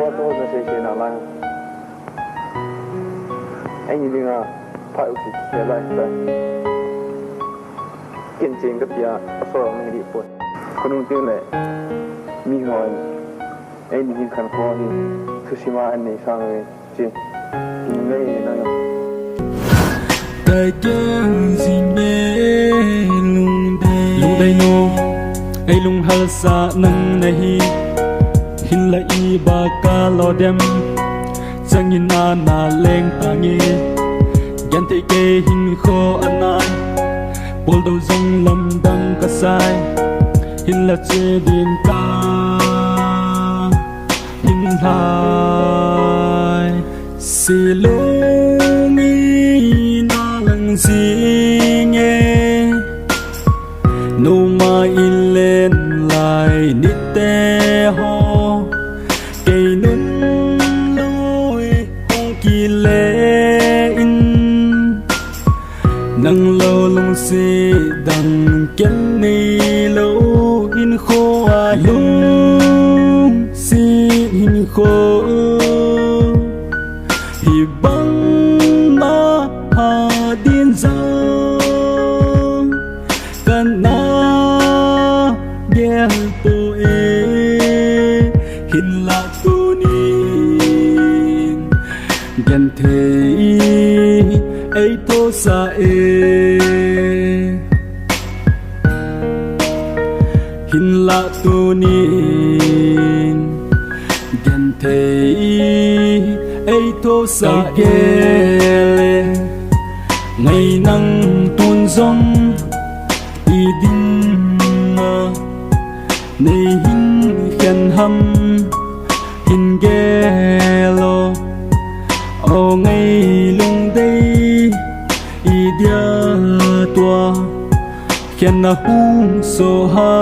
mua tôi là sẽ nào lại anh nhìn nga phải ước sẽ lại đây kiên trì cái gì phở mình đi buồn con ông tiêu này mi hỏi anh nhìn khăn khó thì Tsushima anh này sang rồi chứ nhìn ngay này nó tại chân gì mê lung đây nô ai lung hal sa nang nahi hin la i ba ka lo dem chang in na leng tangi gan te ke hin kho anai pol do zong lam dang ka sai hin la che din ka hin hai si lung i na lang si nghe no ma ilen lai nit te ho cây nun lôi hong kỳ lệ in nang lâu lung si đằng kiến ni lâu in khô à lung si in khô hi băng ma ha điên dang kan na gel to e hin la tu nin gan the ai to sa e hin la tu nin gan the ai to sa e ngày nắng tuôn giông đi đinh này hin khen hâm hin ghé lo ô ngày lung đây y dia tua khen na hung so ha